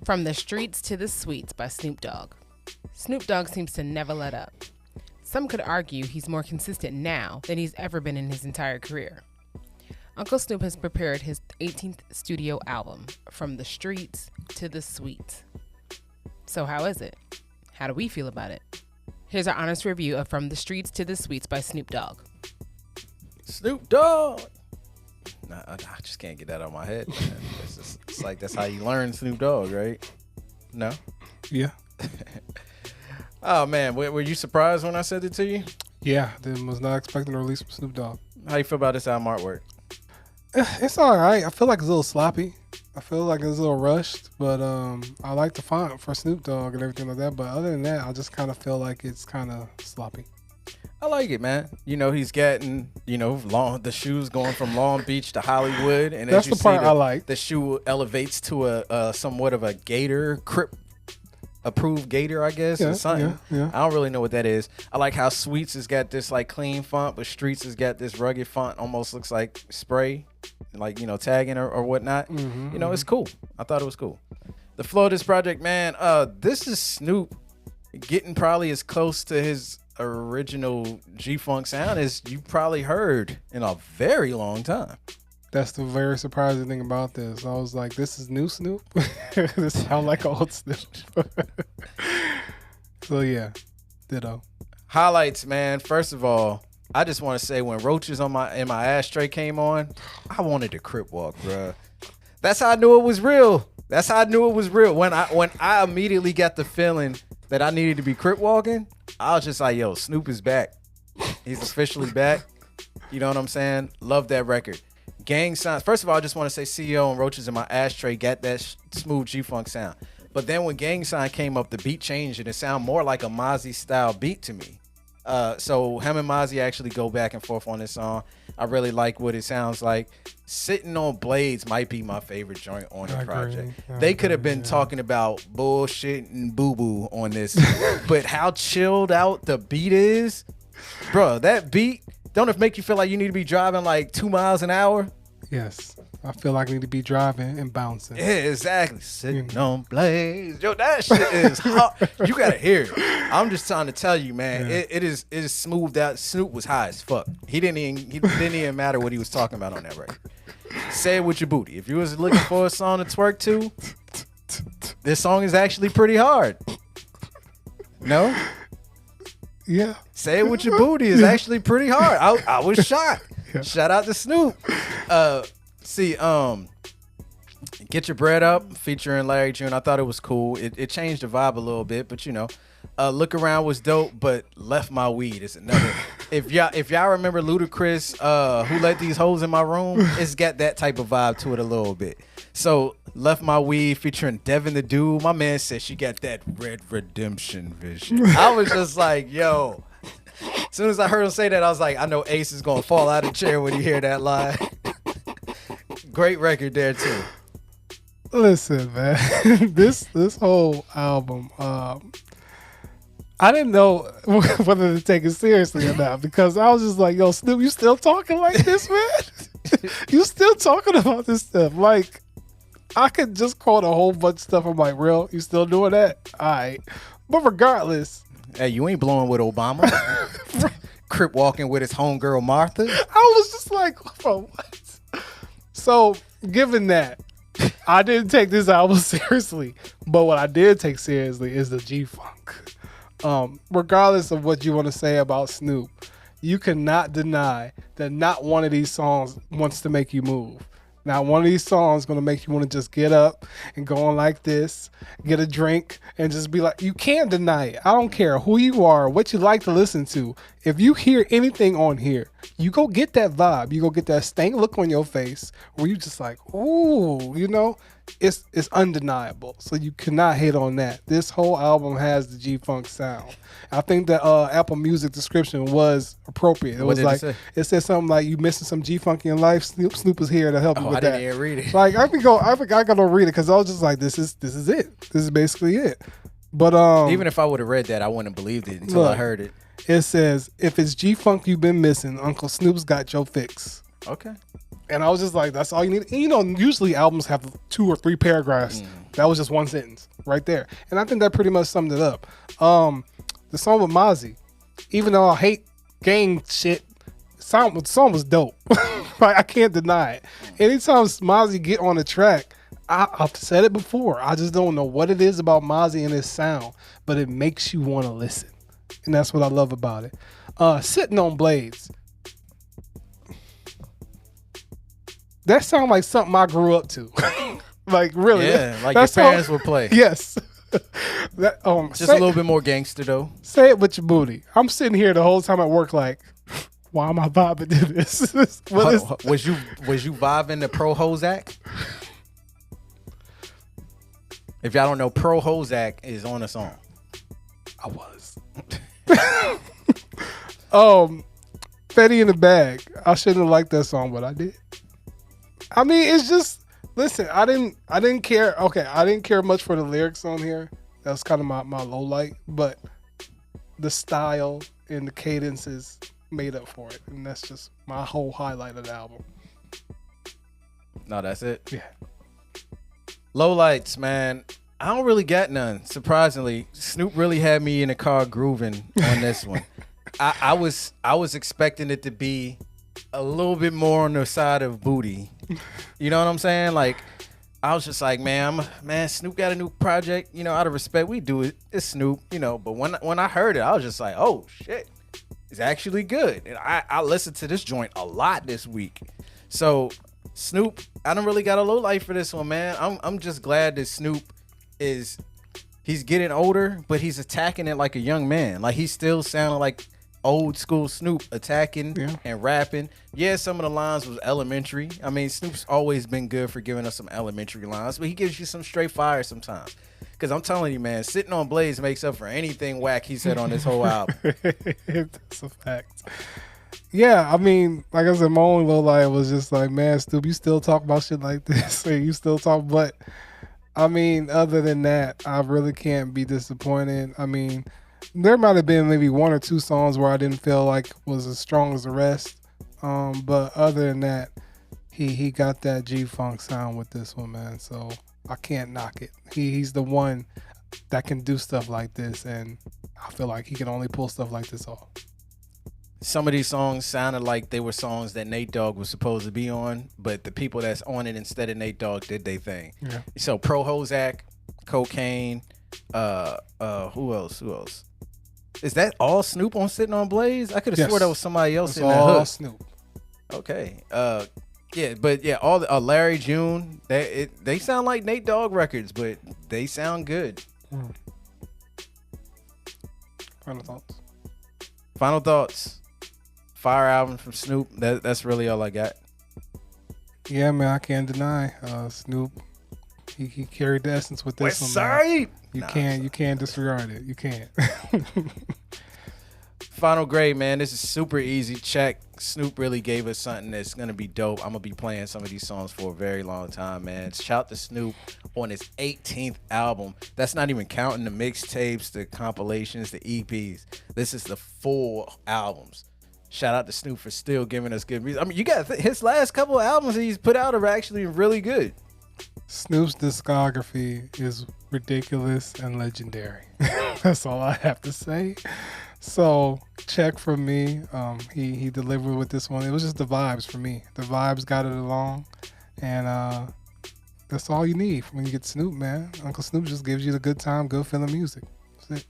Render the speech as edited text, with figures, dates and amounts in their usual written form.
From the Streets to the Suites by Snoop Dogg. Snoop Dogg seems to never let up. Some could argue he's more consistent now than he's ever been in his entire career. Uncle Snoop has prepared his 18th studio album, From the Streets to the Suites. So how is it? How do we feel about it? Here's our honest review of From the Streets to the Suites by Snoop Dogg. Snoop Dogg. Nah, I just can't get that out of my head. It's like that's how you learn Snoop Dogg, right? No? Yeah. Oh, man. Were you surprised when I said it to you? Yeah, was not expecting a release from Snoop Dogg. How you feel about this album artwork? It's all right. I feel like it's a little sloppy. I feel like it's a little rushed, but I like the font for Snoop Dogg and everything like that. But other than that, I just kind of feel like it's kind of sloppy. I like it, man. You know, he's getting, the shoes going from Long Beach to Hollywood. And that's the part I like. The shoe elevates to a somewhat of a gator, Crip approved gator, I guess, or something. Yeah. I don't really know what that is. I like how Sweets has got this like clean font, but Streets has got this rugged font, almost looks like spray, like, tagging or whatnot. It's cool. I thought it was cool. The flow of this project, man, this is Snoop getting probably as close to his original G-Funk sound as you probably heard in a very long time. That's the very surprising thing about this. I was like, this is new Snoop? This sound like old Snoop. So yeah, ditto. Highlights, man. First of all, I just want to say when Roaches in my ashtray came on, I wanted to crip walk, bruh. That's how I knew it was real. When I immediately got the feeling that I needed to be crip walking, I was just like, yo, Snoop is back. He's officially back. You know what I'm saying? Love that record. Gang Signs. First of all, I just want to say CEO and Roaches in my ashtray got that smooth G-Funk sound. But then when Gang Sign came up, the beat changed and it sounded more like a Mozzie style beat to me. So him and Mozzie actually go back and forth on this song. I really like what it sounds like. Sitting on Blades might be my favorite joint on the project. They could have been talking about bullshit and boo-boo on this. But how chilled out the beat is, bro, that beat, don't it make you feel like you need to be driving like 2 miles an hour? Yes. I feel like I need to be driving and bouncing. Yeah, exactly. Sitting on Blades. Yo, that shit is hot. You gotta hear it. I'm just trying to tell you, man. Yeah. It is smoothed out. Snoop was high as fuck. He didn't even matter what he was talking about on that record. Say it with your booty. If you was looking for a song to twerk to, this song is actually pretty hard. No? Yeah. Say it with your booty is actually pretty hard. I was shocked. Yeah. Shout out to Snoop. Get Your Bread Up featuring Larry June. I thought it was cool. It changed the vibe a little bit, but Look Around was dope, but Left My Weed is another. If y'all remember Ludacris, Who Let These Hoes in My Room, it's got that type of vibe to it a little bit. So Left My Weed featuring Devin the Dude. My man said she got that Red Redemption vision. I was just like, yo. As soon as I heard him say that, I was like, I know Ace is gonna fall out of the chair when you hear that line. Great record there too. Listen, man, this whole album, I didn't know whether to take it seriously or not because I was just like, yo, Snoop, you still talking like this, man? You still talking about this stuff? Like, I could just quote a whole bunch of stuff. I'm like, real? You still doing that? All right. But regardless. Hey, you ain't blowing with Obama. Crip walking with his homegirl Martha. I was just like, bro, what? So, given that, I didn't take this album seriously, but what I did take seriously is the G-Funk. Regardless of what you want to say about Snoop, you cannot deny that not one of these songs wants to make you move. Not one of these songs is going to make you want to just get up and go on like this, get a drink, and just be like, you can't deny it. I don't care who you are, what you like to listen to. If you hear anything on here, you go get that vibe. You go get that stank look on your face where you just like, ooh, it's undeniable. So you cannot hate on that. This whole album has the G-Funk sound. I think the Apple Music description was appropriate. It was like, it said something like, you missing some G-Funk in your life? Snoop is here to help you with that. I didn't even read it. Like, I gotta read it because I was just like, this is it. This is basically it. But even if I would have read that, I wouldn't have believed it until I heard it. It says, if it's G-Funk you've been missing, Uncle Snoop's got your fix. Okay. And I was just like, that's all you need. And, you know, usually albums have 2 or 3 paragraphs. That was just one sentence right there. And I think that pretty much summed it up. The song with Mozzie, even though I hate gang shit, the song was dope. Like, I can't deny it. Anytime Mozzie get on the track, I've said it before, I just don't know what it is about Mozzie and his sound, but it makes you want to listen. And that's what I love about it. Sitting on Blades. That sounds like something I grew up to. Like, really. Yeah, like your parents would play. Yes. That, Just a little bit more gangster, though. Say it with your booty. I'm sitting here the whole time at work like, why am I vibing to this? Was you vibing to Pro Hozak? If y'all don't know, Pro Hozak is on a song. I was. Fetty in the Bag. I shouldn't have liked that song, but I did. I mean, it's just, listen, I didn't care. Okay, I didn't care much for the lyrics on here. That's kind of my low light, but the style and the cadences made up for it, and that's just my whole highlight of the album. No, that's it. Yeah. Lowlights, man. I don't really got none. Surprisingly, Snoop really had me in the car grooving on this one. I was expecting it to be a little bit more on the side of booty. You know what I'm saying? Like, I was just like, man, Snoop got a new project. You know, out of respect, we do it. It's Snoop, you know. But when I heard it, I was just like, oh shit, it's actually good. And I listened to this joint a lot this week. So Snoop, I don't really got a low light for this one, man. I'm just glad that Snoop he's getting older, but he's attacking it like a young man. Like, he's still sounding like old school Snoop, attacking and rapping. Yeah, some of the lines was elementary. I mean, Snoop's always been good for giving us some elementary lines, but he gives you some straight fire sometimes. Because I'm telling you, man, Sitting on Blaze makes up for anything whack he said on this whole album. That's a fact. Yeah, I mean, like I said, my only low light was just like, man, Snoop, you still talk about shit like this. You still talk, but I mean, other than that, I really can't be disappointed. I mean, there might have been maybe 1 or 2 songs where I didn't feel like was as strong as the rest. But other than that, he got that G-Funk sound with this one, man. So I can't knock it. He's the one that can do stuff like this, and I feel like he can only pull stuff like this off. Some of these songs sounded like they were songs that Nate Dogg was supposed to be on, but the people that's on it instead of Nate Dogg did their thing. Yeah. So Pro Hozak, Cocaine, who else? Is that all Snoop on Sitting on Blaze? I could have swore that was somebody else in that hook. All Snoop. Okay. All the Larry June, they sound like Nate Dogg records, but they sound good. Final thoughts. Fire album from Snoop. That's really all I got. Yeah, man, I can't deny Snoop. He carried the essence with this one. Sorry, you can't disregard it. You can't. Final grade, man. This is super easy. Check. Snoop really gave us something that's gonna be dope. I'm gonna be playing some of these songs for a very long time, man. Shout out to Snoop on his 18th album. That's not even counting the mixtapes, the compilations, the EPs. This is the full albums. Shout out to Snoop for still giving us good music. I mean, you got his last couple of albums he's put out are actually really good. Snoop's discography is ridiculous and legendary. That's all I have to say. So check from me. He delivered with this one. It was just the vibes for me. The vibes got it along, and that's all you need when you get Snoop, man. Uncle Snoop just gives you the good time, good feeling music. That's it.